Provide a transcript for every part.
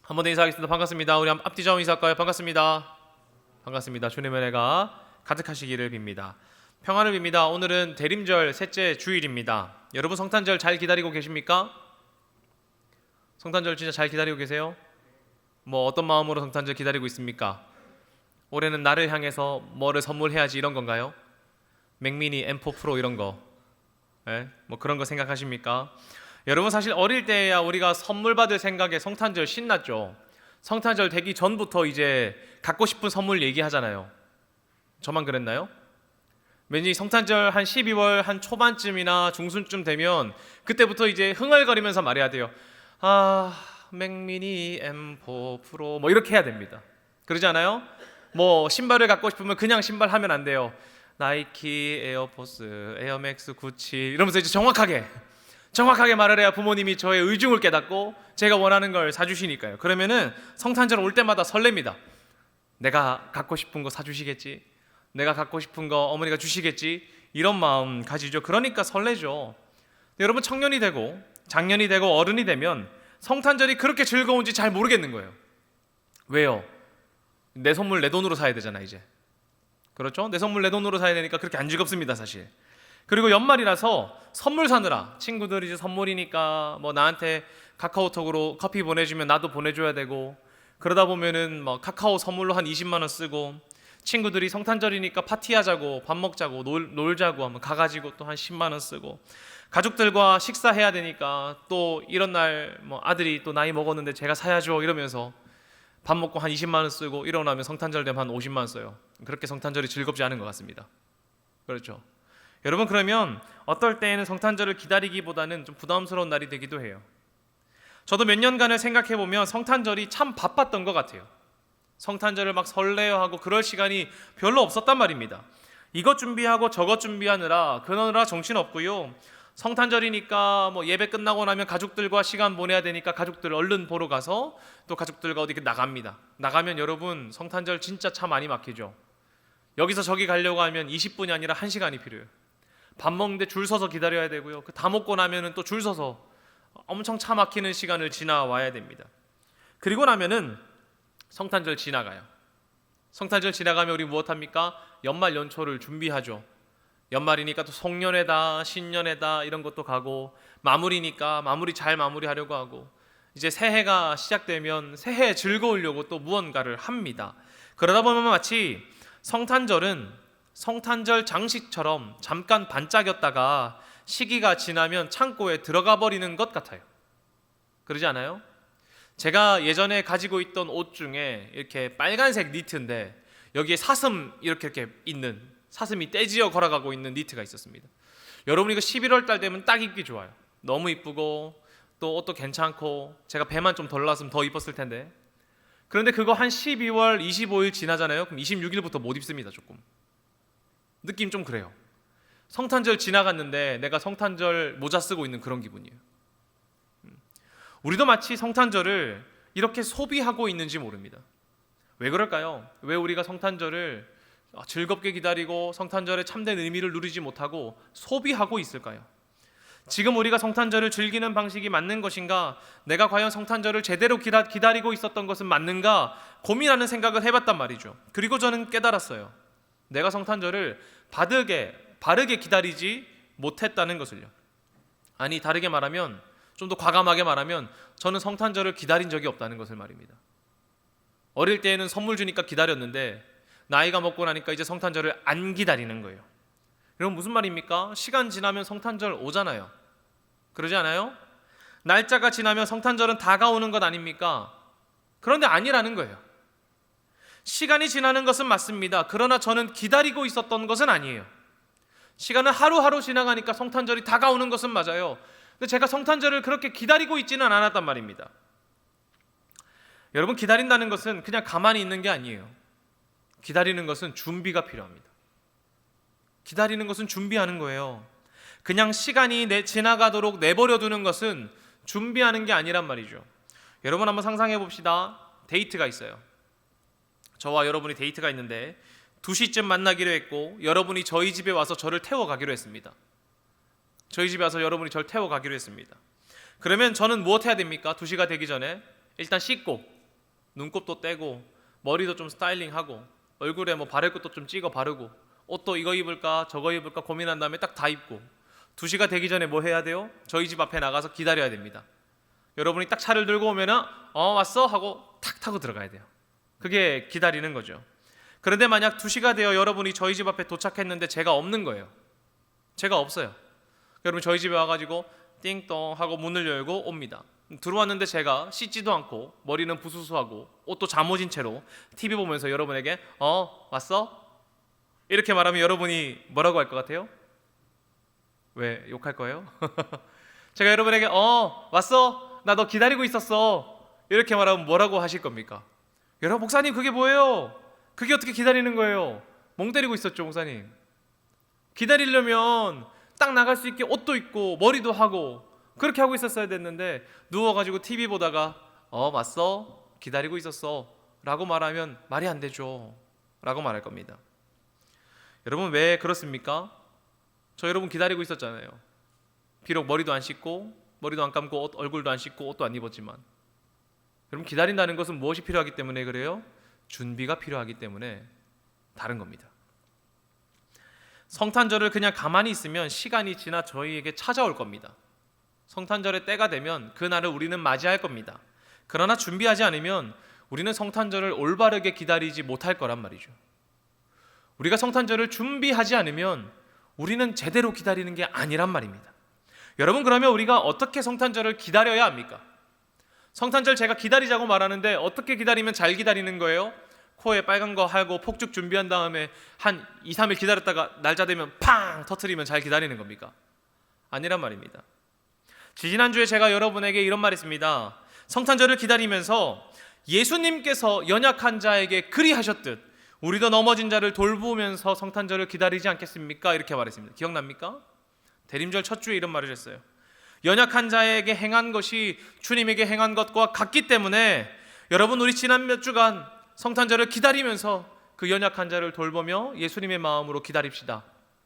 한 번 더 인사하겠습니다. 반갑습니다. 우리 앞뒤 좌우 인사할까요? 반갑습니다. 반갑습니다. 주님의 은혜가 가득하시기를 빕니다. 평안을 빕니다. 오늘은 대림절 셋째 주일입니다. 여러분 성탄절 잘 기다리고 계십니까? 성탄절 진짜 잘 기다리고 계세요? 뭐 어떤 마음으로 성탄절 기다리고 있습니까? 올해는 나를 향해서 뭐를 선물해야지 이런 건가요? 맥미니 M4 프로 이런 거, 뭐 그런 거 생각하십니까? 여러분 사실 어릴 때야 우리가 선물 받을 생각에 성탄절 신났죠. 성탄절 되기 전부터 이제 갖고 싶은 선물 얘기하잖아요. 저만 그랬나요? 왠지 성탄절 한 12월 한 초반쯤이나 중순쯤 되면 그때부터 이제 흥얼거리면서 말해야 돼요. 맥미니 M4 프로 뭐 이렇게 해야 됩니다. 그러지 않아요? 뭐 신발을 갖고 싶으면 그냥 신발 하면 안 돼요. 나이키, 에어포스, 에어맥스, 구찌 이러면서 이제 정확하게 말을 해야 부모님이 저의 의중을 깨닫고 제가 원하는 걸 사주시니까요. 그러면은 성탄절 올 때마다 설렙니다. 내가 갖고 싶은 거 사주시겠지, 내가 갖고 싶은 거 어머니가 주시겠지, 이런 마음 가지죠. 그러니까 설레죠. 여러분 청년이 되고 장년이 되고 어른이 되면 성탄절이 그렇게 즐거운지 잘 모르겠는 거예요. 왜요? 내 선물 내 돈으로 사야 되잖아 이제. 그렇죠? 내 선물 내 돈으로 사야 되니까 그렇게 안 즐겁습니다 사실. 그리고 연말이라서 선물 사느라 친구들이 이제 선물이니까 뭐 나한테 카카오톡으로 커피 보내주면 나도 보내줘야 되고, 그러다 보면은 뭐 카카오 선물로 한 20만 원 쓰고, 친구들이 성탄절이니까 파티하자고 밥 먹자고 놀자고 하면 가가지고 또 한 10만 원 쓰고, 가족들과 식사해야 되니까 또 이런 날 뭐 아들이 또 나이 먹었는데 제가 사야죠 이러면서 밥 먹고 한 20만 원 쓰고, 이러고 나면 성탄절 되면 한 50만 원 써요. 그렇게 성탄절이 즐겁지 않은 것 같습니다. 그렇죠? 여러분 그러면 어떨 때에는 성탄절을 기다리기보다는 좀 부담스러운 날이 되기도 해요. 저도 몇 년간을 생각해보면 성탄절이 참 바빴던 것 같아요. 성탄절을 막 설레어하고 그럴 시간이 별로 없었단 말입니다. 이것 준비하고 저것 준비하느라 그러느라 정신없고요. 성탄절이니까 뭐 예배 끝나고 나면 가족들과 시간 보내야 되니까 가족들 얼른 보러 가서 또 가족들과 어디 나갑니다. 나가면 여러분 성탄절 진짜 차 많이 막히죠. 여기서 저기 가려고 하면 20분이 아니라 1시간이 필요해요. 밥 먹는데 줄 서서 기다려야 되고요. 다 먹고 나면은 또 줄 서서 엄청 차 막히는 시간을 지나와야 됩니다. 그리고 나면은 성탄절 지나가요. 성탄절 지나가면 우리 무엇합니까? 연말 연초를 준비하죠. 연말이니까 또 송년회다 신년회다 이런 것도 가고, 마무리니까 마무리 잘 마무리하려고 하고, 이제 새해가 시작되면 새해 즐거우려고 또 무언가를 합니다. 그러다 보면 마치 성탄절은 성탄절 장식처럼 잠깐 반짝였다가 시기가 지나면 창고에 들어가 버리는 것 같아요. 그러지 않아요? 제가 예전에 가지고 있던 옷 중에 이렇게 빨간색 니트인데 여기에 사슴 이렇게 있는, 사슴이 떼지어 걸어가고 있는 니트가 있었습니다. 여러분 이거 11월 달 되면 딱 입기 좋아요. 너무 이쁘고 또 옷도 괜찮고, 제가 배만 좀 덜 났으면 더 이뻤을 텐데. 그런데 그거 한 12월 25일 지나잖아요. 그럼 26일부터 못 입습니다. 조금 느낌 좀 그래요. 성탄절 지나갔는데 내가 성탄절 모자 쓰고 있는 그런 기분이에요. 우리도 마치 성탄절을 이렇게 소비하고 있는지 모릅니다. 왜 그럴까요? 왜 우리가 성탄절을 즐겁게 기다리고 성탄절의 참된 의미를 누리지 못하고 소비하고 있을까요? 지금 우리가 성탄절을 즐기는 방식이 맞는 것인가? 내가 과연 성탄절을 제대로 기다리고 있었던 것은 맞는가? 고민하는 생각을 해봤단 말이죠. 그리고 저는 깨달았어요. 내가 성탄절을 바르게 기다리지 못했다는 것을요. 아니 다르게 말하면, 좀 더 과감하게 말하면 저는 성탄절을 기다린 적이 없다는 것을 말입니다. 어릴 때에는 선물 주니까 기다렸는데 나이가 먹고 나니까 이제 성탄절을 안 기다리는 거예요. 여러분 무슨 말입니까? 시간 지나면 성탄절 오잖아요. 그러지 않아요? 날짜가 지나면 성탄절은 다가오는 것 아닙니까? 그런데 아니라는 거예요. 시간이 지나는 것은 맞습니다. 그러나 저는 기다리고 있었던 것은 아니에요. 시간은 하루하루 지나가니까 성탄절이 다가오는 것은 맞아요. 근데 제가 성탄절을 그렇게 기다리고 있지는 않았단 말입니다. 여러분 기다린다는 것은 그냥 가만히 있는 게 아니에요. 기다리는 것은 준비가 필요합니다. 기다리는 것은 준비하는 거예요. 그냥 시간이 지나가도록 내버려 두는 것은 준비하는 게 아니란 말이죠. 여러분 한번 상상해 봅시다. 데이트가 있어요. 저와 여러분이 데이트가 있는데 2시쯤 만나기로 했고 여러분이 저희 집에 와서 저를 태워가기로 했습니다. 저희 집에 와서 여러분이 저를 태워가기로 했습니다. 그러면 저는 무엇 해야 됩니까? 2시가 되기 전에 일단 씻고 눈곱도 떼고 머리도 좀 스타일링하고 얼굴에 뭐 바를 것도 좀 찍어 바르고 옷도 이거 입을까 저거 입을까 고민한 다음에 딱 다 입고 2시가 되기 전에 뭐 해야 돼요? 저희 집 앞에 나가서 기다려야 됩니다. 여러분이 딱 차를 들고 오면은 왔어? 하고 탁 타고 들어가야 돼요. 그게 기다리는 거죠. 그런데 만약 2시가 되어 여러분이 저희 집 앞에 도착했는데 제가 없는 거예요. 제가 없어요. 여러분 저희 집에 와가지고 띵동 하고 문을 열고 옵니다. 들어왔는데 제가 씻지도 않고 머리는 부스스하고 옷도 잠옷인 채로 TV 보면서 여러분에게 왔어? 이렇게 말하면 여러분이 뭐라고 할 것 같아요? 왜 욕할 거예요? 제가 여러분에게 왔어? 나 너 기다리고 있었어. 이렇게 말하면 뭐라고 하실 겁니까? 여러분 목사님 그게 뭐예요? 그게 어떻게 기다리는 거예요? 멍 때리고 있었죠 목사님. 기다리려면 딱 나갈 수 있게 옷도 입고 머리도 하고 그렇게 하고 있었어야 됐는데 누워가지고 TV 보다가 왔어? 기다리고 있었어 라고 말하면 말이 안 되죠 라고 말할 겁니다. 여러분 왜 그렇습니까? 저 여러분 기다리고 있었잖아요. 비록 머리도 안 씻고 머리도 안 감고 얼굴도 안 씻고 옷도 안 입었지만 여러분 기다린다는 것은 무엇이 필요하기 때문에 그래요? 준비가 필요하기 때문에 다른 겁니다. 성탄절을 그냥 가만히 있으면 시간이 지나 저희에게 찾아올 겁니다. 성탄절의 때가 되면 그날을 우리는 맞이할 겁니다. 그러나 준비하지 않으면 우리는 성탄절을 올바르게 기다리지 못할 거란 말이죠. 우리가 성탄절을 준비하지 않으면 우리는 제대로 기다리는 게 아니란 말입니다. 여러분 그러면 우리가 어떻게 성탄절을 기다려야 합니까? 성탄절 제가 기다리자고 말하는데 어떻게 기다리면 잘 기다리는 거예요? 코에 빨간 거 하고 폭죽 준비한 다음에 한 2, 3일 기다렸다가 날짜 되면 팡 터트리면 잘 기다리는 겁니까? 아니란 말입니다. 지난주에 제가 여러분에게 이런 말 했습니다. 성탄절을 기다리면서 예수님께서 연약한 자에게 그리하셨듯 우리도 넘어진 자를 돌보면서 성탄절을 기다리지 않겠습니까? 이렇게 말했습니다. 기억납니까? 대림절 첫 주에 이런 말을 했어요. 연약한 자에게 행한 것이 주님에게 행한 것과 같기 때문에 여러분 우리 지난 몇 주간 성탄절을 기다리면서 그 연약한 자를 돌보며 예수님의 마음으로 기다립시다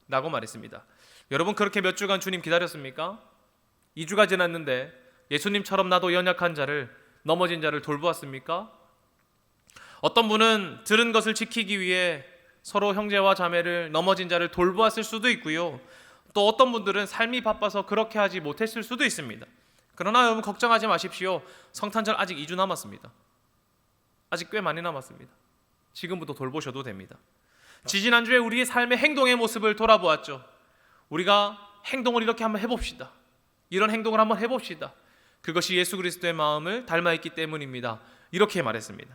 라고 말했습니다. 여러분 그렇게 몇 주간 주님 기다렸습니까? 2주가 지났는데 예수님처럼 나도 연약한 자를 넘어진 자를 돌보았습니까? 어떤 분은 들은 것을 지키기 위해 서로 형제와 자매를 넘어진 자를 돌보았을 수도 있고요. 또 어떤 분들은 삶이 바빠서 그렇게 하지 못했을 수도 있습니다. 그러나 여러분 걱정하지 마십시오. 성탄절 아직 2주 남았습니다. 아직 꽤 많이 남았습니다. 지금부터 돌보셔도 됩니다. 지지난주에 우리의 삶의 행동의 모습을 돌아보았죠. 우리가 행동을 이렇게 한번 해봅시다. 이런 행동을 한번 해봅시다. 그것이 예수 그리스도의 마음을 닮아있기 때문입니다. 이렇게 말했습니다.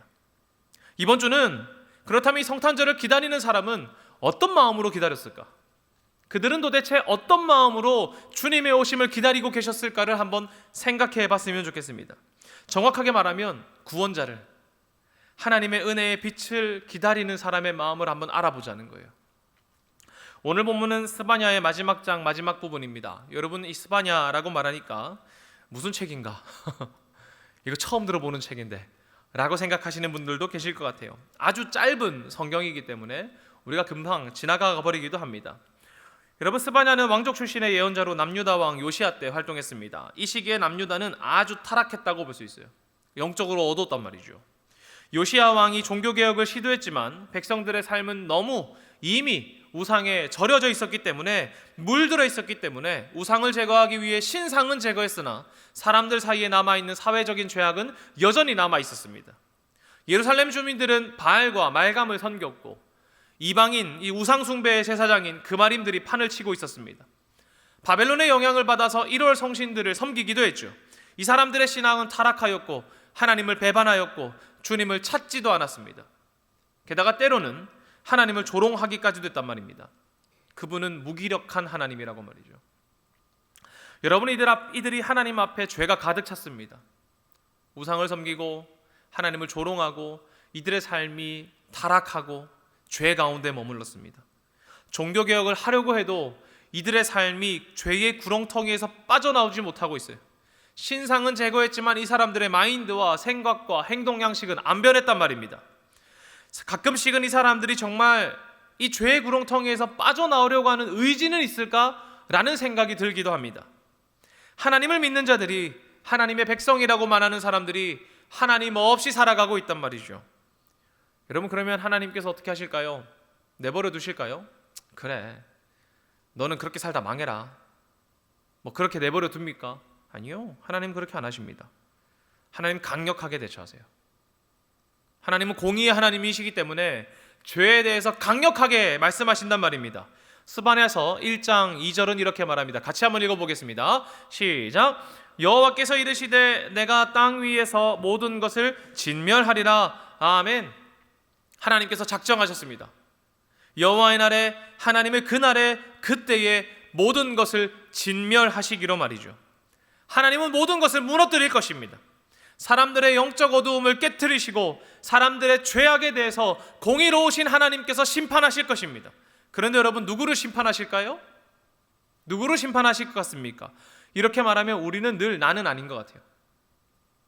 이번 주는 그렇다면 이 성탄절을 기다리는 사람은 어떤 마음으로 기다렸을까? 그들은 도대체 어떤 마음으로 주님의 오심을 기다리고 계셨을까를 한번 생각해 봤으면 좋겠습니다. 정확하게 말하면 구원자를, 하나님의 은혜의 빛을 기다리는 사람의 마음을 한번 알아보자는 거예요. 오늘 본문은 스바냐의 마지막 장 마지막 부분입니다. 여러분 이 스바냐라고 말하니까 무슨 책인가? 이거 처음 들어보는 책인데 라고 생각하시는 분들도 계실 것 같아요. 아주 짧은 성경이기 때문에 우리가 금방 지나가 버리기도 합니다. 여러분 스바냐는 왕족 출신의 예언자로 남유다 왕 요시야 때 활동했습니다. 이 시기에 남유다는 아주 타락했다고 볼 수 있어요. 영적으로 어두웠단 말이죠. 요시야 왕이 종교개혁을 시도했지만 백성들의 삶은 너무 이미 우상에 절여져 있었기 때문에 물들어 있었기 때문에 우상을 제거하기 위해 신상은 제거했으나 사람들 사이에 남아있는 사회적인 죄악은 여전히 남아있었습니다. 예루살렘 주민들은 바알과 말감을 섬겼고 이방인 이 우상숭배의 제사장인 그마림들이 판을 치고 있었습니다. 바벨론의 영향을 받아서 1월 성신들을 섬기기도 했죠. 이 사람들의 신앙은 타락하였고 하나님을 배반하였고 주님을 찾지도 않았습니다. 게다가 때로는 하나님을 조롱하기까지도 했단 말입니다. 그분은 무기력한 하나님이라고 말이죠. 여러분 이들이 하나님 앞에 죄가 가득 찼습니다. 우상을 섬기고 하나님을 조롱하고 이들의 삶이 타락하고 죄 가운데 머물렀습니다. 종교개혁을 하려고 해도 이들의 삶이 죄의 구렁텅이에서 빠져나오지 못하고 있어요. 신상은 제거했지만 이 사람들의 마인드와 생각과 행동 양식은 안 변했단 말입니다. 가끔씩은 이 사람들이 정말 이 죄의 구렁텅이에서 빠져나오려고 하는 의지는 있을까라는 생각이 들기도 합니다. 하나님을 믿는 자들이, 하나님의 백성이라고 말하는 사람들이 하나님 없이 살아가고 있단 말이죠. 여러분, 그러면 하나님께서 어떻게 하실까요? 내버려 두실까요? 그래, 너는 그렇게 살다 망해라, 뭐 그렇게 내버려 둡니까? 아니요, 하나님 그렇게 안 하십니다. 하나님 강력하게 대처하세요. 하나님은 공의의 하나님이시기 때문에 죄에 대해서 강력하게 말씀하신단 말입니다. 스바냐서 1장 2절은 이렇게 말합니다. 같이 한번 읽어보겠습니다. 시작. 여호와께서 이르시되 내가 땅 위에서 모든 것을 진멸하리라. 아멘. 하나님께서 작정하셨습니다. 여호와의 날에, 하나님의 그날에, 그때에 모든 것을 진멸하시기로 말이죠. 하나님은 모든 것을 무너뜨릴 것입니다. 사람들의 영적 어두움을 깨트리시고 사람들의 죄악에 대해서 공의로우신 하나님께서 심판하실 것입니다. 그런데 여러분, 누구를 심판하실까요? 누구를 심판하실 것 같습니까? 이렇게 말하면 우리는 늘 나는 아닌 것 같아요.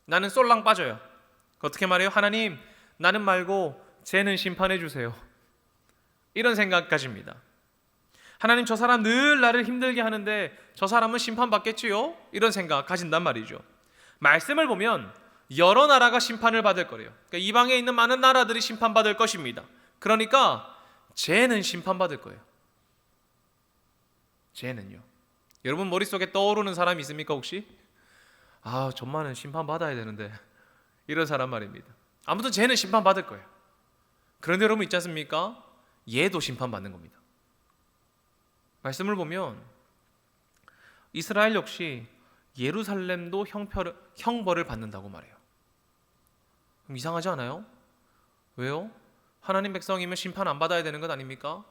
나는 쏠랑 빠져요. 어떻게 말해요? 하나님, 나는 말고 쟤는 심판해 주세요. 이런 생각 가집니다. 하나님, 저 사람 늘 나를 힘들게 하는데 저 사람은 심판받겠지요? 이런 생각 가진단 말이죠. 말씀을 보면 여러 나라가 심판을 받을 거래요. 그러니까 이방에 있는 많은 나라들이 심판받을 것입니다. 그러니까 쟤는 심판받을 거예요. 쟤는요. 여러분 머릿속에 떠오르는 사람이 있습니까 혹시? 아, 전만은 심판받아야 되는데, 이런 사람 말입니다. 아무튼 쟤는 심판받을 거예요. 그런데 여러분 있지 않습니까? 얘도 심판받는 겁니다. 말씀을 보면 이스라엘 역시 예루살렘도 형벌을 받는다고 말해요. 그럼 이상하지 않아요? 왜요? 하나님 백성이면 심판 안 받아야 되는 것 아닙니까?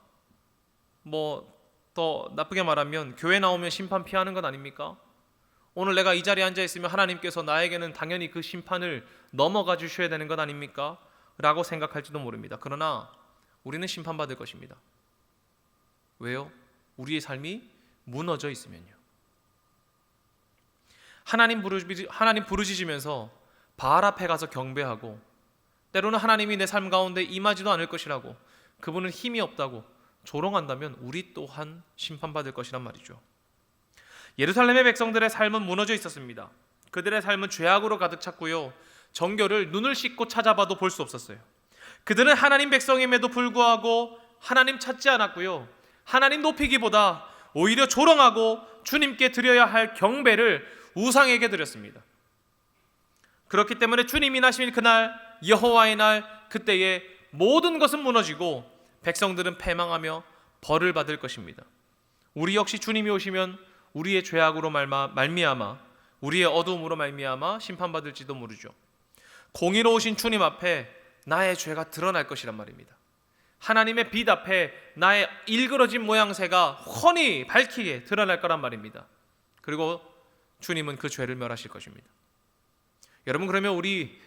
뭐 더 나쁘게 말하면 교회 나오면 심판 피하는 것 아닙니까? 오늘 내가 이 자리에 앉아 있으면 하나님께서 나에게는 당연히 그 심판을 넘어가 주셔야 되는 것 아닙니까? 라고 생각할지도 모릅니다. 그러나 우리는 심판받을 것입니다. 왜요? 우리의 삶이 무너져 있으면요. 하나님 부르짖으면서 바알 앞에 가서 경배하고, 때로는 하나님이 내 삶 가운데 임하지도 않을 것이라고, 그분은 힘이 없다고 조롱한다면 우리 또한 심판받을 것이란 말이죠. 예루살렘의 백성들의 삶은 무너져 있었습니다. 그들의 삶은 죄악으로 가득 찼고요, 정결을 눈을 씻고 찾아봐도 볼 수 없었어요. 그들은 하나님 백성임에도 불구하고 하나님 찾지 않았고요, 하나님 높이기보다 오히려 조롱하고 주님께 드려야 할 경배를 우상에게 드렸습니다. 그렇기 때문에 주님이 나신 그날, 여호와의 날, 그때에 모든 것은 무너지고 백성들은 패망하며 벌을 받을 것입니다. 우리 역시 주님이 오시면 우리의 죄악으로 말미암아, 우리의 어두움으로 말미암아 심판받을지도 모르죠. 공의로우신 주님 앞에 나의 죄가 드러날 것이란 말입니다. 하나님의 빛 앞에 나의 일그러진 모양새가 훤히 밝히게 드러날 거란 말입니다. 그리고 주님은 그 죄를 멸하실 것입니다. 여러분, 그러면 우리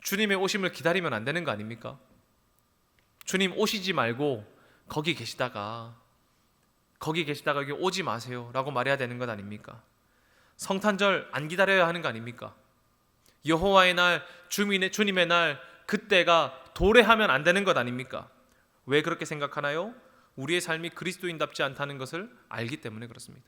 주님의 오심을 기다리면 안 되는 거 아닙니까? 주님 오시지 말고 거기 계시다가 여기 오지 마세요 라고 말해야 되는 것 아닙니까? 성탄절 안 기다려야 하는 거 아닙니까? 여호와의 날, 주님의 날, 그때가 도래하면 안 되는 것 아닙니까? 왜 그렇게 생각하나요? 우리의 삶이 그리스도인답지 않다는 것을 알기 때문에 그렇습니다.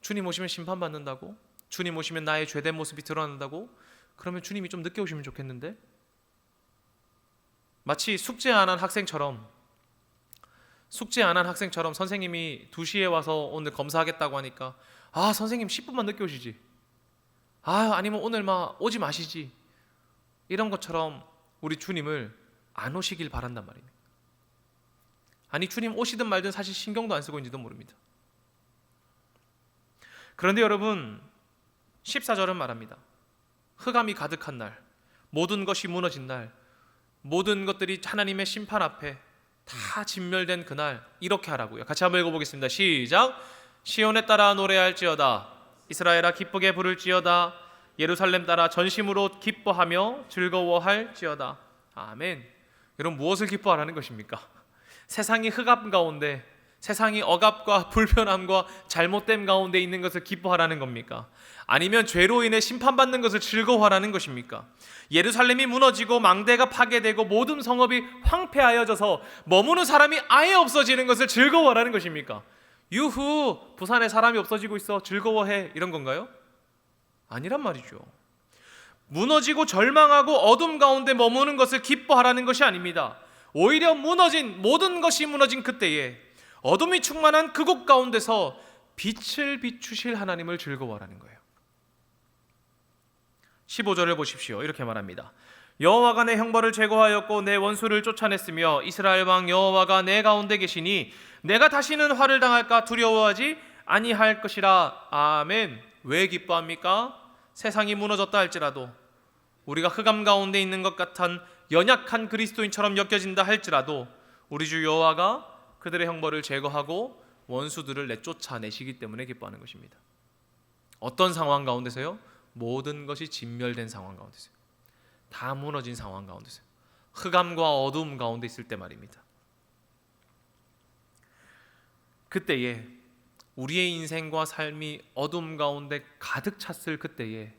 주님 오시면 심판받는다고? 주님 오시면 나의 죄된 모습이 드러난다고? 그러면 주님이 좀 늦게 오시면 좋겠는데? 마치 숙제 안 한 학생처럼 선생님이 2시에 와서 오늘 검사하겠다고 하니까, 아, 선생님 10분만 늦게 오시지, 아니면 오늘 오지 마시지, 이런 것처럼 우리 주님을 안 오시길 바란단 말입니다. 아니, 주님 오시든 말든 사실 신경도 안 쓰고 있는지도 모릅니다. 그런데 여러분, 14절은 말합니다. 흑암이 가득한 날, 모든 것이 무너진 날, 모든 것들이 하나님의 심판 앞에 다 진멸된 그날, 이렇게 하라고요. 같이 한번 읽어보겠습니다. 시작. 시온에 따라 노래할지어다, 이스라엘아 기쁘게 부를지어다, 예루살렘 따라 전심으로 기뻐하며 즐거워할지어다. 아멘. 여러분, 무엇을 기뻐하라는 것입니까? 세상이 흑암 가운데, 세상이 억압과 불편함과 잘못됨 가운데 있는 것을 기뻐하라는 겁니까? 아니면 죄로 인해 심판받는 것을 즐거워하라는 것입니까? 예루살렘이 무너지고 망대가 파괴되고 모든 성읍이 황폐하여져서 머무는 사람이 아예 없어지는 것을 즐거워하라는 것입니까? 유후, 부산에 사람이 없어지고 있어, 즐거워해, 이런 건가요? 아니란 말이죠. 무너지고 절망하고 어둠 가운데 머무는 것을 기뻐하라는 것이 아닙니다. 오히려 모든 것이 무너진 그때에 어둠이 충만한 그곳 가운데서 빛을 비추실 하나님을 즐거워하라는 거예요. 15절을 보십시오. 이렇게 말합니다. 여호와가 내 형벌을 제거하였고 내 원수를 쫓아냈으며 이스라엘 왕 여호와가 내 가운데 계시니 내가 다시는 화를 당할까 두려워하지 아니할 것이라. 아멘. 왜 기뻐합니까? 세상이 무너졌다 할지라도, 우리가 흑암 가운데 있는 것 같은 연약한 그리스도인처럼 여겨진다 할지라도 우리 주 여호와가 그들의 형벌을 제거하고 원수들을 내쫓아내시기 때문에 기뻐하는 것입니다. 어떤 상황 가운데서요? 모든 것이 진멸된 상황 가운데서요. 다 무너진 상황 가운데서요. 흑암과 어두움 가운데 있을 때 말입니다. 그때에 우리의 인생과 삶이 어둠 가운데 가득 찼을 그때에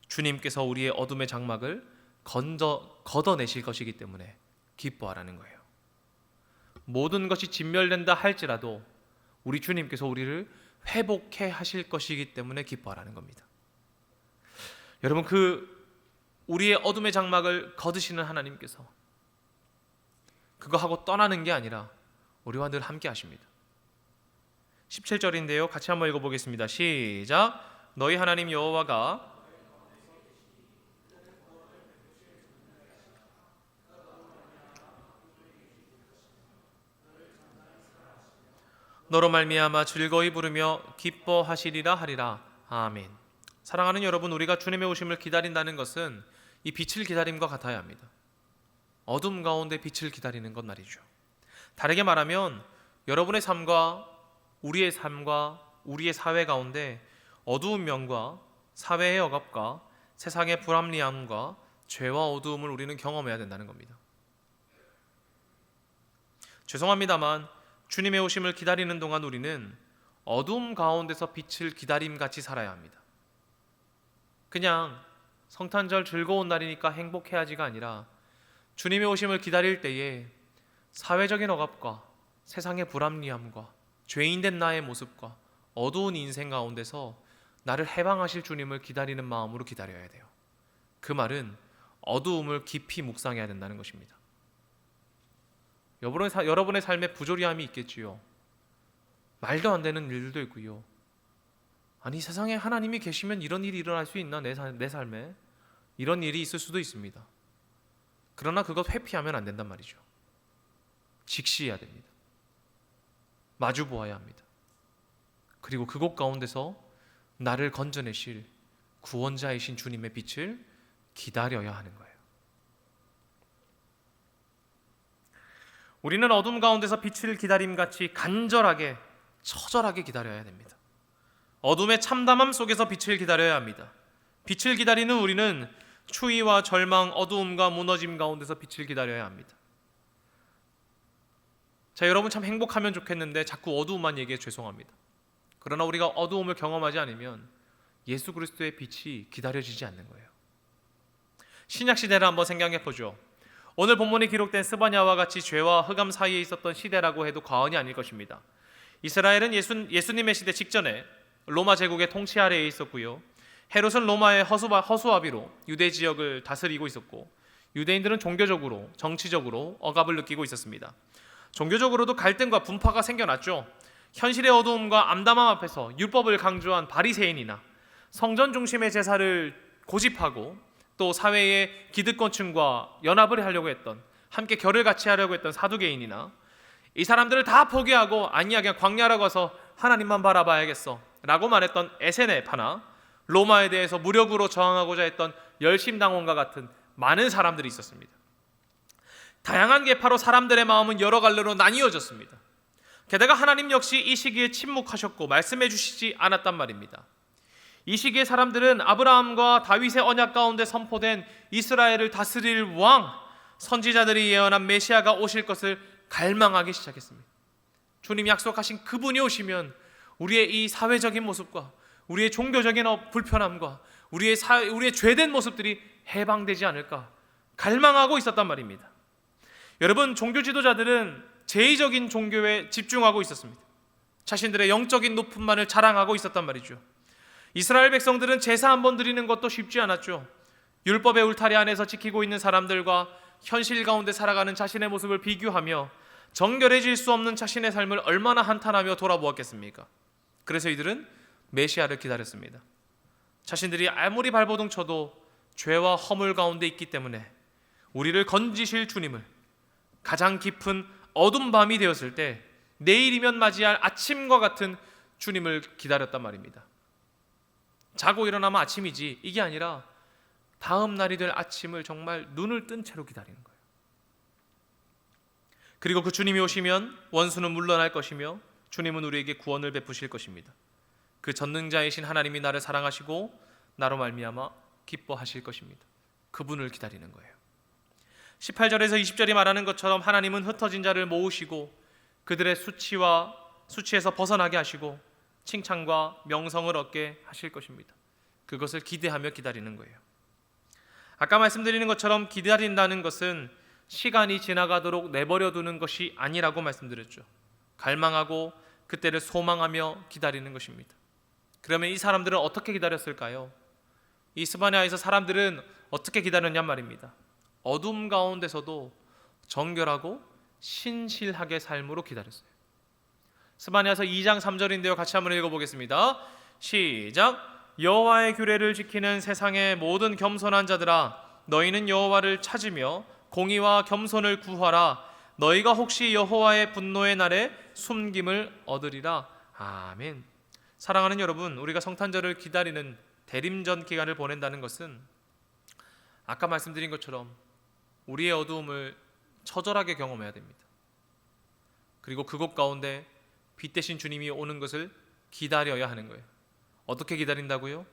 주님께서 우리의 어둠의 장막을 걷어내실 것이기 때문에 기뻐하라는 거예요. 모든 것이 진멸된다 할지라도 우리 주님께서 우리를 회복해 하실 것이기 때문에 기뻐하라는 겁니다. 여러분, 우리의 어둠의 장막을 걷으시는 하나님께서 그거 하고 떠나는 게 아니라 우리와 늘 함께 하십니다. 17절인데요. 같이 한번 읽어보겠습니다. 시작. 너희 하나님 여호와가 너로 말미암아 즐거이 부르며 기뻐하시리라 하리라. 아멘. 사랑하는 여러분, 우리가 주님의 오심을 기다린다는 것은 이 빛을 기다림과 같아야 합니다. 어둠 가운데 빛을 기다리는 것 말이죠. 다르게 말하면 여러분의 삶과 우리의 삶과 우리의 사회 가운데 어두운 면과 사회의 억압과 세상의 불합리함과 죄와 어두움을 우리는 경험해야 된다는 겁니다. 죄송합니다만 주님의 오심을 기다리는 동안 우리는 어둠 가운데서 빛을 기다림같이 살아야 합니다. 그냥 성탄절 즐거운 날이니까 행복해야지가 아니라 주님의 오심을 기다릴 때에 사회적인 억압과 세상의 불합리함과 죄인된 나의 모습과 어두운 인생 가운데서 나를 해방하실 주님을 기다리는 마음으로 기다려야 돼요. 그 말은 어두움을 깊이 묵상해야 된다는 것입니다. 여러분의 삶에 부조리함이 있겠지요. 말도 안 되는 일들도 있고요. 아니, 세상에 하나님이 계시면 이런 일이 일어날 수 있나? 내 삶에 이런 일이 있을 수도 있습니다. 그러나 그것 회피하면 안 된단 말이죠. 직시해야 됩니다. 마주 보아야 합니다. 그리고 그곳 가운데서 나를 건져내실 구원자이신 주님의 빛을 기다려야 하는 거예요. 우리는 어둠 가운데서 빛을 기다림같이 간절하게, 처절하게 기다려야 됩니다. 어둠의 참담함 속에서 빛을 기다려야 합니다. 빛을 기다리는 우리는 추위와 절망, 어두움과 무너짐 가운데서 빛을 기다려야 합니다. 자, 여러분 참 행복하면 좋겠는데 자꾸 어두움만 얘기해 죄송합니다. 그러나 우리가 어두움을 경험하지 않으면 예수 그리스도의 빛이 기다려지지 않는 거예요. 신약 시대를 한번 생각해 보죠. 오늘 본문에 기록된 스바냐와 같이 죄와 흑암 사이에 있었던 시대라고 해도 과언이 아닐 것입니다. 이스라엘은 예수님의 시대 직전에 로마 제국의 통치 아래에 있었고요. 헤롯은 로마의 허수아비로 유대 지역을 다스리고 있었고, 유대인들은 종교적으로, 정치적으로 억압을 느끼고 있었습니다. 종교적으로도 갈등과 분파가 생겨났죠. 현실의 어두움과 암담함 앞에서 율법을 강조한 바리새인이나 성전 중심의 제사를 고집하고 또 사회의 기득권층과 연합을 하려고 했던, 함께 결을 같이 하려고 했던 사두개인이나, 이 사람들을 다 포기하고 아니야 그냥 광야로 가서 하나님만 바라봐야겠어 라고 말했던 에세네파나, 로마에 대해서 무력으로 저항하고자 했던 열심당원과 같은 많은 사람들이 있었습니다. 다양한 계파로 사람들의 마음은 여러 갈래로 나뉘어졌습니다. 게다가 하나님 역시 이 시기에 침묵하셨고 말씀해 주시지 않았단 말입니다. 이 시기에 사람들은 아브라함과 다윗의 언약 가운데 선포된 이스라엘을 다스릴 왕, 선지자들이 예언한 메시아가 오실 것을 갈망하기 시작했습니다. 주님이 약속하신 그분이 오시면 우리의 이 사회적인 모습과 우리의 종교적인 불편함과 우리의 죄된 모습들이 해방되지 않을까 갈망하고 있었단 말입니다. 여러분, 종교 지도자들은 제의적인 종교에 집중하고 있었습니다. 자신들의 영적인 높음만을 자랑하고 있었단 말이죠. 이스라엘 백성들은 제사 한번 드리는 것도 쉽지 않았죠. 율법의 울타리 안에서 지키고 있는 사람들과 현실 가운데 살아가는 자신의 모습을 비교하며 정결해질 수 없는 자신의 삶을 얼마나 한탄하며 돌아보았겠습니까? 그래서 이들은 메시아를 기다렸습니다. 자신들이 아무리 발버둥 쳐도 죄와 허물 가운데 있기 때문에 우리를 건지실 주님을 가장 깊은 어둠 밤이 되었을 때 내일이면 맞이할 아침과 같은 주님을 기다렸단 말입니다. 자고 일어나면 아침이지 이게 아니라 다음 날이 될 아침을 정말 눈을 뜬 채로 기다리는 거예요. 그리고 그 주님이 오시면 원수는 물러날 것이며 주님은 우리에게 구원을 베푸실 것입니다. 그 전능자이신 하나님이 나를 사랑하시고 나로 말미암아 기뻐하실 것입니다. 그분을 기다리는 거예요. 18절에서 20절이 말하는 것처럼 하나님은 흩어진 자를 모으시고 그들의 수치에서 벗어나게 하시고 칭찬과 명성을 얻게 하실 것입니다. 그것을 기대하며 기다리는 거예요. 아까 말씀드리는 것처럼 기다린다는 것은 시간이 지나가도록 내버려 두는 것이 아니라고 말씀드렸죠. 갈망하고 그때를 소망하며 기다리는 것입니다. 그러면 이 사람들은 어떻게 기다렸을까요? 이 스바냐에서 사람들은 어떻게 기다렸냔 말입니다. 어둠 가운데서도 정결하고 신실하게 삶으로 기다렸어요. 스바냐서 2장 3절인데요. 같이 한번 읽어보겠습니다. 시작. 여호와의 규례를 지키는 세상의 모든 겸손한 자들아, 너희는 여호와를 찾으며 공의와 겸손을 구하라. 너희가 혹시 여호와의 분노의 날에 숨김을 얻으리라. 아멘. 사랑하는 여러분, 우리가 성탄절을 기다리는 대림전 기간을 보낸다는 것은 아까 말씀드린 것처럼 우리의 어두움을 처절하게 경험해야 됩니다. 그리고 그곳 가운데 빛 대신 주님이 오는 것을 기다려야 하는 거예요. 어떻게 기다린다고요?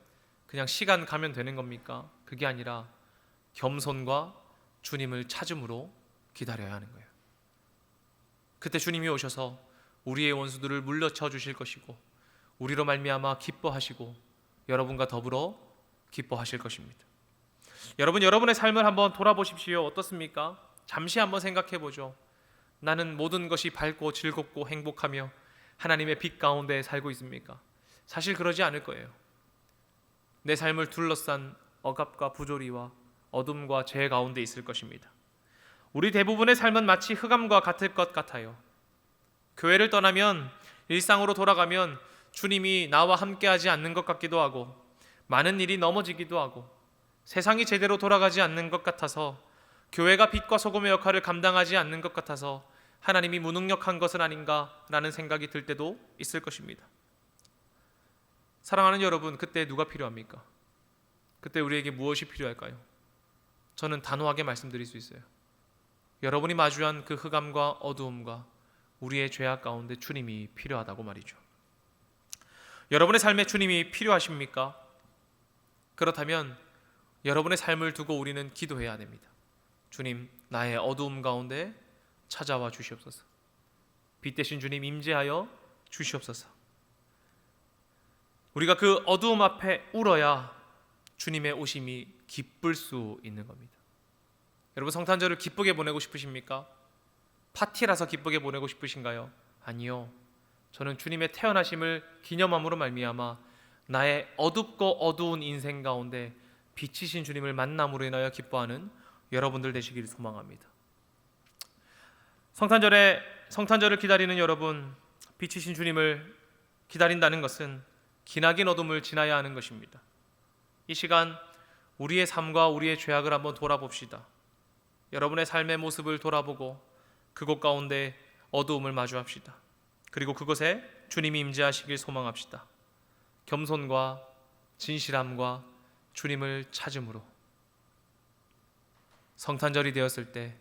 그냥 시간 가면 되는 겁니까? 그게 아니라 겸손과 주님을 찾음으로 기다려야 하는 거예요. 그때 주님이 오셔서 우리의 원수들을 물려쳐 주실 것이고 우리로 말미암아 기뻐하시고 여러분과 더불어 기뻐하실 것입니다. 여러분, 여러분의 삶을 한번 돌아보십시오. 어떻습니까? 잠시 한번 생각해 보죠. 나는 모든 것이 밝고 즐겁고 행복하며 하나님의 빛 가운데 살고 있습니까? 사실 그러지 않을 거예요. 내 삶을 둘러싼 억압과 부조리와 어둠과 죄 가운데 있을 것입니다. 우리 대부분의 삶은 마치 흑암과 같을 것 같아요. 교회를 떠나면, 일상으로 돌아가면 주님이 나와 함께하지 않는 것 같기도 하고 많은 일이 넘어지기도 하고 세상이 제대로 돌아가지 않는 것 같아서 교회가 빛과 소금의 역할을 감당하지 않는 것 같아서 하나님이 무능력한 것은 아닌가라는 생각이 들 때도 있을 것입니다. 사랑하는 여러분, 그때 누가 필요합니까? 그때 우리에게 무엇이 필요할까요? 저는 단호하게 말씀드릴 수 있어요. 여러분이 마주한 그 흑암과 어두움과 우리의 죄악 가운데 주님이 필요하다고 말이죠. 여러분의 삶에 주님이 필요하십니까? 그렇다면 여러분의 삶을 두고 우리는 기도해야 됩니다. 주님, 나의 어두움 가운데 찾아와 주시옵소서. 빛 대신 주님 임재하여 주시옵소서. 우리가 그 어두움 앞에 울어야 주님의 오심이 기쁠 수 있는 겁니다. 여러분, 성탄절을 기쁘게 보내고 싶으십니까? 파티라서 기쁘게 보내고 싶으신가요? 아니요. 저는 주님의 태어나심을 기념함으로 말미암아 나의 어둡고 어두운 인생 가운데 빛이신 주님을 만남으로 인하여 기뻐하는 여러분들 되시기를 소망합니다. 성탄절을 기다리는 여러분, 빛이신 주님을 기다린다는 것은 기나긴 어둠을 지나야 하는 것입니다. 이 시간 우리의 삶과 우리의 죄악을 한번 돌아봅시다. 여러분의 삶의 모습을 돌아보고 그곳 가운데 어두움을 마주합시다. 그리고 그곳에 주님이 임재하시길 소망합시다. 겸손과 진실함과 주님을 찾음으로 성탄절이 되었을 때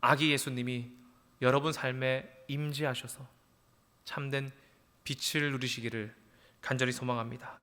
아기 예수님이 여러분 삶에 임재하셔서 참된 빛을 누리시기를 간절히 소망합니다.